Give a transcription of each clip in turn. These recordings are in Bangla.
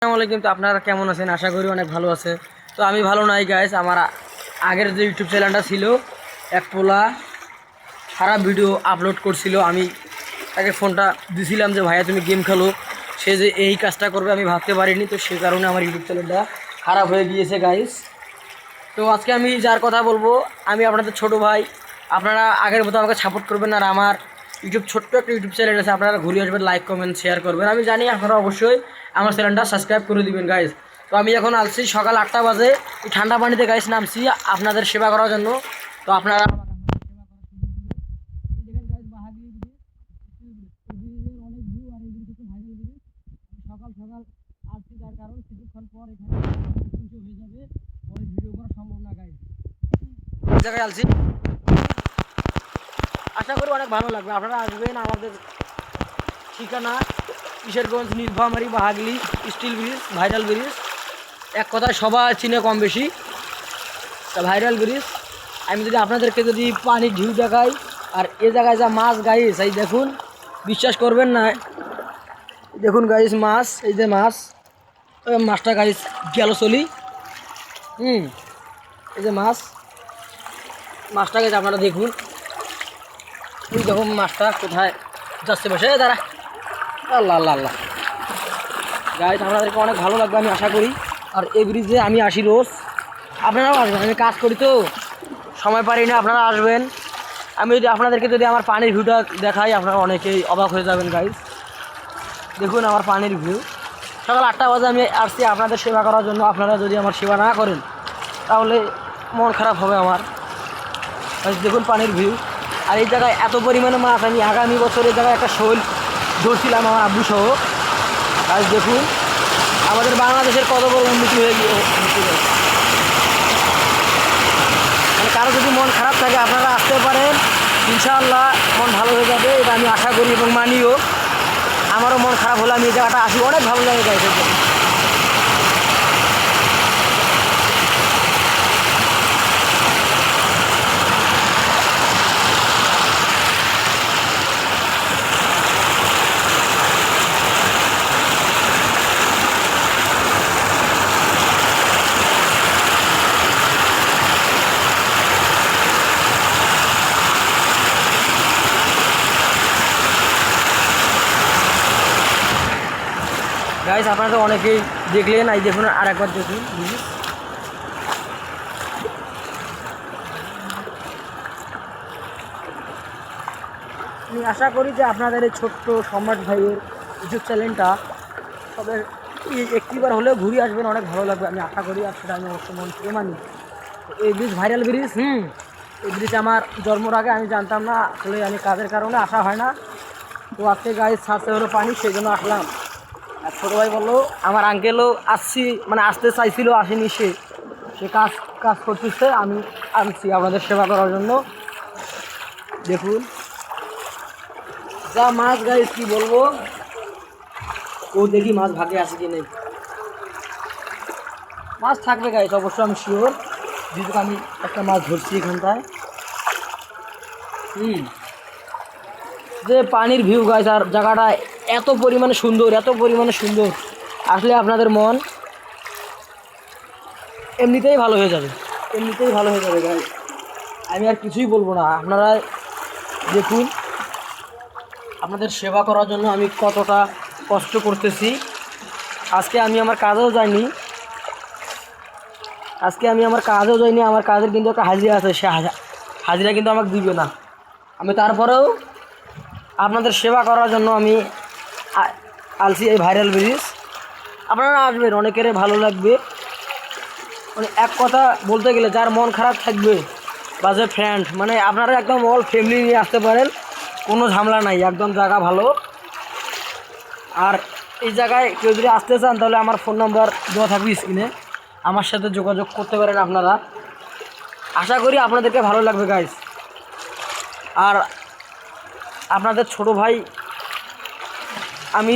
আসসালামু আলাইকুম। তো আপনারা কেমন আছেন? আশা করি অনেক ভালো আছে। তো আমি ভালো নাই গাইস। আমার আগের যে ইউটিউব চ্যানেলটা ছিল, এক পোলা খারাপ ভিডিও আপলোড করছিল। আমি তাকে ফোনটা দিছিলাম যে ভাইয়া তুমি গেম খেলো, সে যে এই কাজটা করবে আমি ভাবতে পারিনি। তো সেই কারণে আমার ইউটিউব চ্যানেলটা খারাপ হয়ে গিয়েছে গাইস। তো আজকে আমি যার কথা বলবো, আমি আপনাদের ছোট ভাই। আপনারা আগের মতো আমাকে সাপোর্ট করবেন। আর আমার ছোট্ট একটা ইউটিউব চ্যানেল আছে, আপনারা ঘুরে আসবেন, লাইক কমেন্ট শেয়ার করবেন। আমি জানি আপনারা অবশ্যই আমার চ্যানেলটা সাবস্ক্রাইব করে দিবেন গাইস। তো আমি এখন আসছি সকাল 8টা বাজে, এই ঠান্ডা পানিতে গাইস নামছি আপনাদের সেবা করার জন্য। তো আপনারা সকাল সকাল আসছি, যার কারণ কিছুক্ষণ পর এখানে হয়ে যাবে, পরে ভিডিও করা সম্ভব না গাইস। জায়গায় আসছি, আশা করি অনেক ভালো লাগবে। আপনারা আসবেন। আমাদের ঠিকানা Kishoreganj, Nilphamari, Bahagoli, steel bridge, viral bridge. এক কথায় সবাই চিনে কম বেশি তা ভাইরাল ব্রিজ। আমি যদি আপনাদেরকে যদি পানির ঢিউ দেখাই, আর এ জায়গায় যা মাছ গাইস, এই দেখুন, বিশ্বাস করবেন না। দেখুন গাইস মাছ, এই যে মাছ, মাছটা গাইস গেল চলি। এই যে মাছটা গাইস আপনারা দেখুন। এই দেখুন মাছটা কোথায় যাচ্ছে, বসে দাঁড়া। আল্লাহ আল্লাহ আল্লাহ গাইস, আপনাদেরকে অনেক ভালো লাগবে আমি আশা করি। আর এই ব্রিজে আমি আসি রোজ, আপনারাও আসবেন। আমি কাজ করি তো সময় পারি না, আপনারা আসবেন। আমি যদি আপনাদেরকে যদি আমার পানির ভিউটা দেখাই, আপনারা অনেকেই অবাক হয়ে যাবেন গাইস। দেখুন আমার পানির ভিউ। সকাল 8টা বাজে আমি আসছি আপনাদের সেবা করার জন্য। আপনারা যদি আমার সেবা না করেন তাহলে মন খারাপ হবে আমার। দেখুন পানির ভিউ। আর এই জায়গায় এত পরিমাণে মাছ, আমি আগামী বছর এই জায়গায় একটা শোল ধরছিলাম আমার আব্বু সহ। আজ দেখুন আমাদের বাংলাদেশের কত বড় উন্নতি হয়ে গিয়ে। মানে কারো যদি মন খারাপ থাকে আপনারা আসতে পারেন, ইনশাআল্লাহ মন ভালো হয়ে যাবে, এটা আমি আশা করি এবং মানিও। আমারও মন খারাপ হলে আমি এই জায়গাটা আসি, অনেক ভালো লাগে গাইস। গাইস আপনারা তো অনেকেই দেখলেন, এই দেখুন আর একবার দেখুন। আমি আশা করি যে আপনাদের এই ছোট্ট সম্রাট ভাইয়ের ইউটিউব চ্যানেলটা তবে একটিবার হলেও ঘুরে আসবেন, অনেক ভালো লাগবে আমি আশা করি। আর সেটা আমি অবশ্যই মন থেকে মানি। এই ব্রিজ ভাইরাল ব্রিজ, এই ব্রিজ আমার জন্মর আগে আমি জানতাম না, আসলে আমি কাজের কারণে আসা হয় না। তো আজকে গাইস ছাড়তে হলো পানি, সেই জন্য আসলাম। আর ছোটো ভাই বললো, আমার আঙ্কেলও আসছি, মানে আসতে চাইছিল, আসেনি। সে কাজ কাজ করতেছে, আমি আনছি আপনাদের সেবা করার জন্য। দেখুন যা মাছ গাইস, কি বলবো। ও দেখি মাছ ভাগে আছে কি নেই। মাছ থাকবে গাইস, অবশ্য আমি শিওর, যেহেতু আমি একটা মাছ ধরছি এখানটায়। যে পানির ভিউ গাইস, আর জায়গাটা এত পরিমাণে সুন্দর, এত পরিমাণে সুন্দর, আসলে আপনাদের মন এমনিতেই ভালো হয়ে যাবে, এমনিতেই ভালো হয়ে যাবে গাইস। আমি আর কিছুই বলবো না। আপনারা দেখুন আপনাদের সেবা করার জন্য আমি কতটা কষ্ট করতেছি। আজকে আমি আমার কাজেও যাইনি, আমার কাজের কিন্তু একটা হাজিরা আছে, সে হাজিরা কিন্তু আমাকে দিবে না। আমি তারপরেও আপনাদের সেবা করার জন্য আমি আলসি এই ভাইরাল ব্রিজ। আপনারা আসবেন, অনেকেরই ভালো লাগবে। মানে এক কথা বলতে গেলে, যার মন খারাপ থাকবে বা যে ফ্রেন্ড, মানে আপনারা একদম অল ফ্যামিলি নিয়ে আসতে পারেন, কোনো ঝামেলা নাই, একদম জায়গা ভালো। আর এই জায়গায় কেউ যদি আসতে চান তাহলে আমার ফোন নাম্বার দেওয়া থাকবে স্ক্রিনে, আমার সাথে যোগাযোগ করতে পারেন আপনারা। আশা করি আপনাদেরকে ভালো লাগবে গাইস। আর আপনাদের ছোট ভাই আমি,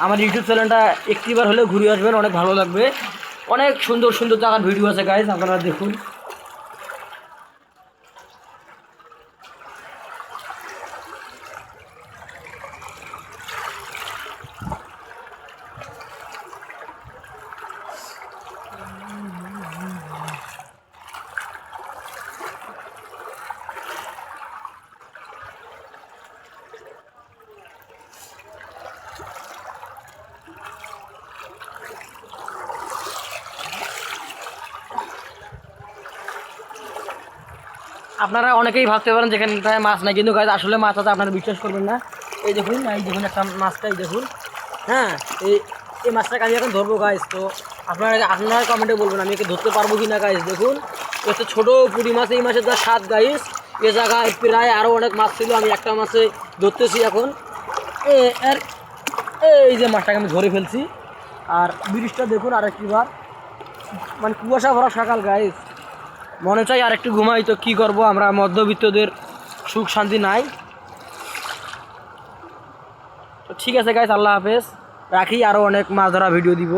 আমার ইউটিউব চ্যানেলটা একটিবার হলেও ঘুরে আসবেন, অনেক ভালো লাগবে। অনেক সুন্দর সুন্দর জায়গার ভিডিও আছে গাইস, আপনারা দেখুন। আপনারা অনেকেই ভাবতে পারেন যেখানে মাছ নাই, কিন্তু গাইজ আসলে মাছ আছে, আপনারা বিশ্বাস করবেন না। এই দেখুন একটা মাছটাই দেখুন। হ্যাঁ, এই এই মাছটাকে আমি এখন ধরবো গাইজ। তো আপনারা কমেন্টে বলবেন আমি একে ধরতে পারবো কি না গাইজ। দেখুন একটা ছোটো পুঁটি মাছ, এই মাছের যা স্বাদ গাইজ। এ জায়গায় প্রায় আরও অনেক মাছ ছিল, আমি একটা মাছে ধরতেছি এখন। এই যে মাছটাকে আমি ধরে ফেলছি। আর ব্রিজটা দেখুন আরেকটি বার, মানে কুয়াশা ভরা সকাল গাইজ, মনে চাই আর একটু ঘুমাই। তো কী করবো, আমরা মধ্যবিত্তদের সুখ শান্তি নাই। তো ঠিক আছে গাইজ, আল্লাহ হাফেজ, রাখি। আরও অনেক মাছ ধরা ভিডিও দিব।